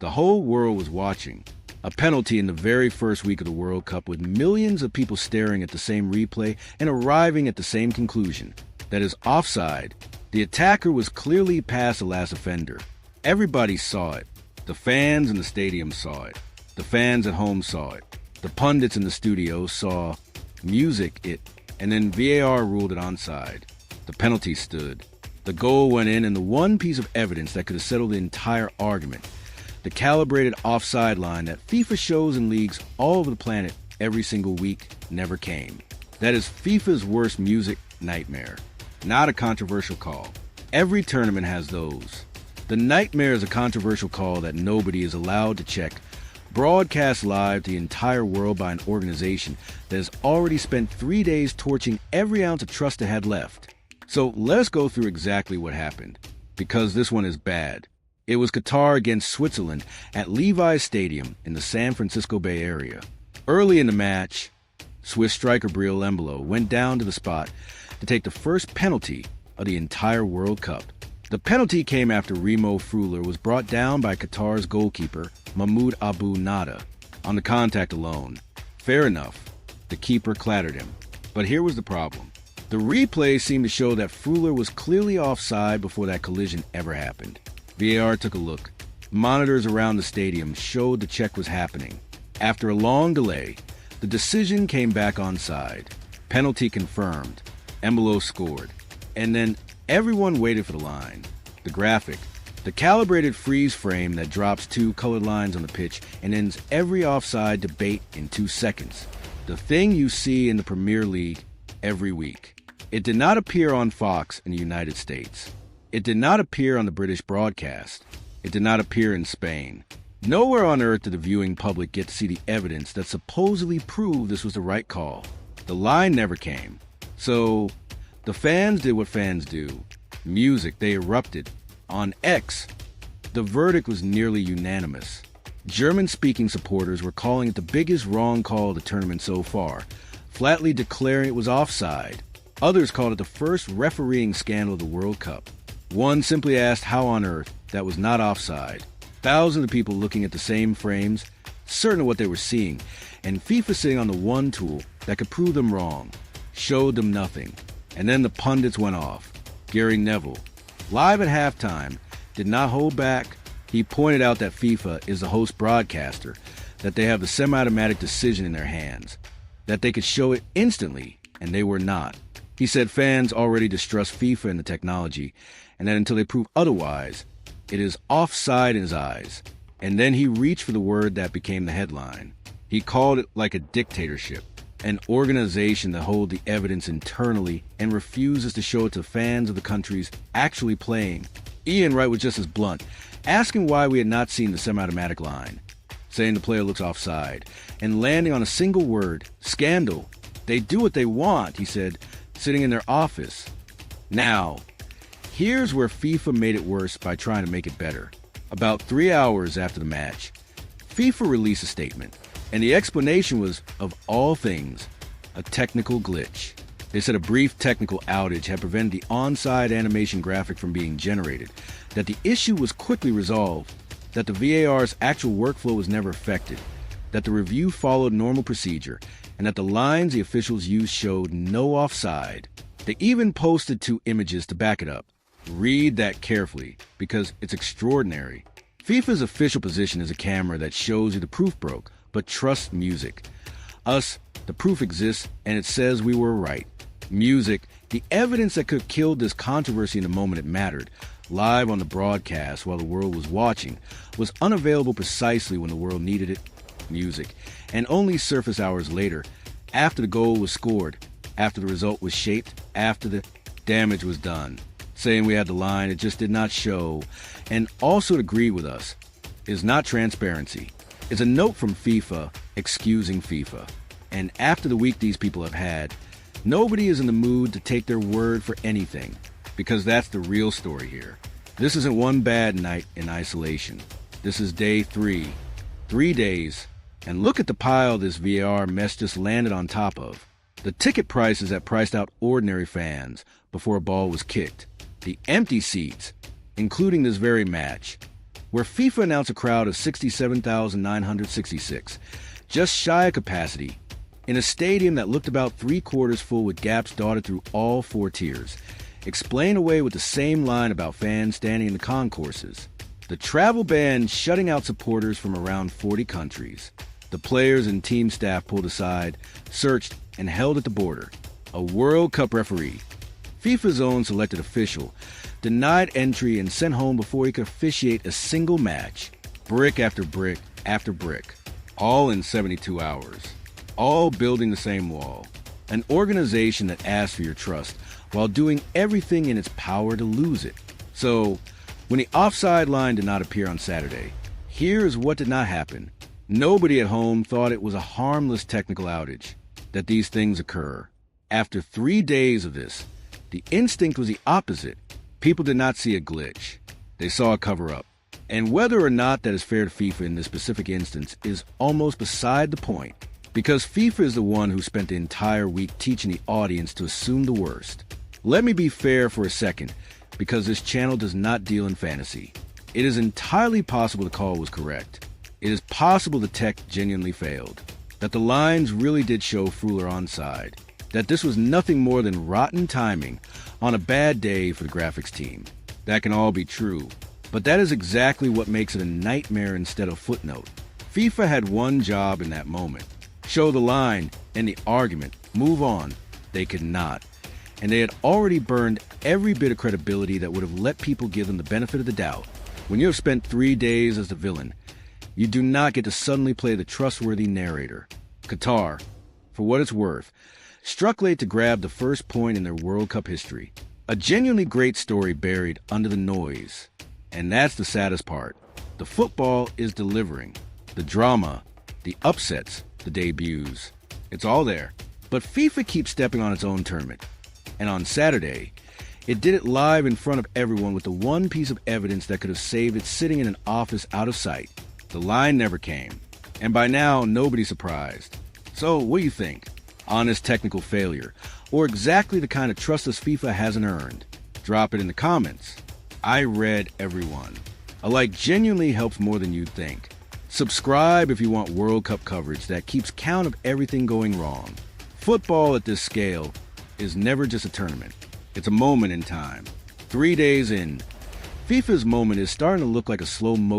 The whole world was watching. A penalty in the very first week of the World Cup with millions of people staring at the same replay and arriving at the same conclusion. That is offside. The attacker was clearly past the last offender. Everybody saw it. The fans in the stadium saw it. The fans at home saw it. The pundits in the studio saw music it, and then VAR ruled it onside. The penalty stood. The goal went in, and the one piece of evidence that could have settled the entire argument, the calibrated offside line that FIFA shows in leagues all over the planet every single week, never came. That is FIFA's worst music nightmare. Not a controversial call. Every tournament has those. The nightmare is a controversial call that nobody is allowed to check, broadcast live to the entire world by an organization that has already spent 3 days torching every ounce of trust it had left. So let's go through exactly what happened, because this one is bad. It was Qatar against Switzerland at Levi's Stadium in the San Francisco Bay Area. Early in the match, Swiss striker Briel Embolo went down to the spot to take the first penalty of the entire World Cup. The penalty came after Remo Freuler was brought down by Qatar's goalkeeper, Mahmoud Abu Nada, on the contact alone. Fair enough, the keeper clattered him. But here was the problem. The replay seemed to show that Freuler was clearly offside before that collision ever happened. VAR took a look. Monitors around the stadium showed the check was happening. After a long delay, the decision came back onside. Penalty confirmed. Embolo scored. And then everyone waited for the line. The graphic. The calibrated freeze frame that drops 2 colored lines on the pitch and ends every offside debate in 2 seconds. The thing you see in the Premier League every week. It did not appear on Fox in the United States. It did not appear on the British broadcast. It did not appear in Spain. Nowhere on earth did the viewing public get to see the evidence that supposedly proved this was the right call. The line never came. So the fans did what fans do. Music, they erupted. On X, the verdict was nearly unanimous. German-speaking supporters were calling it the biggest wrong call of the tournament so far, flatly declaring it was offside. Others called it the first refereeing scandal of the World Cup. One simply asked how on earth that was not offside. Thousands of people looking at the same frames, certain of what they were seeing, and FIFA sitting on the one tool that could prove them wrong, showed them nothing. And then the pundits went off. Gary Neville, live at halftime, did not hold back. He pointed out that FIFA is the host broadcaster, that they have the semi-automatic decision in their hands, that they could show it instantly, and they were not. He said fans already distrust FIFA and the technology, and that until they prove otherwise, it is offside in his eyes. And then he reached for the word that became the headline. He called it like a dictatorship, an organization that holds the evidence internally and refuses to show it to fans of the countries actually playing. Ian Wright was just as blunt, asking why we had not seen the semi-automatic line, saying the player looks offside, and landing on a single word, scandal. They do what they want, he said, sitting in their office. Now, here's where FIFA made it worse by trying to make it better. About 3 hours after the match, FIFA released a statement, and the explanation was, of all things, a technical glitch. They said a brief technical outage had prevented the onside animation graphic from being generated, that the issue was quickly resolved, that the VAR's actual workflow was never affected, that the review followed normal procedure, and that the lines the officials used showed no offside. They even posted 2 images to back it up. Read that carefully, because it's extraordinary. FIFA's official position is a camera that shows you the proof broke, but trust music. Us, the proof exists, and it says we were right. Music, the evidence that could have killed this controversy in the moment it mattered, live on the broadcast while the world was watching, was unavailable precisely when the world needed it. Music, and only surfaced hours later, after the goal was scored, after the result was shaped, after the damage was done. Saying we had the line, it just did not show, and also to agree with us, is not transparency. It's a note from FIFA excusing FIFA. And after the week these people have had, nobody is in the mood to take their word for anything, because that's the real story here. This isn't one bad night in isolation. This is day 3. 3 days, and look at the pile this VAR mess just landed on top of. The ticket prices that priced out ordinary fans before a ball was kicked. The empty seats, including this very match. where FIFA announced a crowd of 67,966, just shy of capacity, in a stadium that looked about three-quarters full with gaps dotted through all four tiers, explained away with the same line about fans standing in the concourses. The travel ban shutting out supporters from around 40 countries. The players and team staff pulled aside, searched, and held at the border. A World Cup referee, FIFA's own selected official, denied entry and sent home before he could officiate a single match. Brick after brick after brick, all in 72 hours. All building the same wall. An organization that asks for your trust while doing everything in its power to lose it. So, when the offside line did not appear on Saturday, here is what did not happen. Nobody at home thought it was a harmless technical outage, that these things occur. After 3 days of this, the instinct was the opposite. People did not see a glitch. They saw a cover-up. And whether or not that is fair to FIFA in this specific instance is almost beside the point, because FIFA is the one who spent the entire week teaching the audience to assume the worst. Let me be fair for a second, because this channel does not deal in fantasy. It is entirely possible the call was correct. It is possible the tech genuinely failed, that the lines really did show Fuller onside, that this was nothing more than rotten timing on a bad day for the graphics team. That can all be true, but that is exactly what makes it a nightmare instead of footnote. FIFA had one job in that moment: show the line and the argument, move on. They could not. And they had already burned every bit of credibility that would have let people give them the benefit of the doubt. When you have spent 3 days as the villain, you do not get to suddenly play the trustworthy narrator. Qatar, for what it's worth, struck late to grab the first point in their World Cup history. A genuinely great story buried under the noise. And that's the saddest part. The football is delivering. The drama, the upsets, the debuts. It's all there. But FIFA keeps stepping on its own tournament. And on Saturday, it did it live in front of everyone with the one piece of evidence that could have saved it sitting in an office out of sight. The line never came. And by now, nobody's surprised. So, what do you think? Honest technical failure? Or exactly the kind of trust this FIFA hasn't earned? Drop it in the comments. I read everyone. A like genuinely helps more than you'd think. Subscribe if you want World Cup coverage that keeps count of everything going wrong. Football at this scale is never just a tournament. It's a moment in time. 3 days in, FIFA's moment is starting to look like a slow motion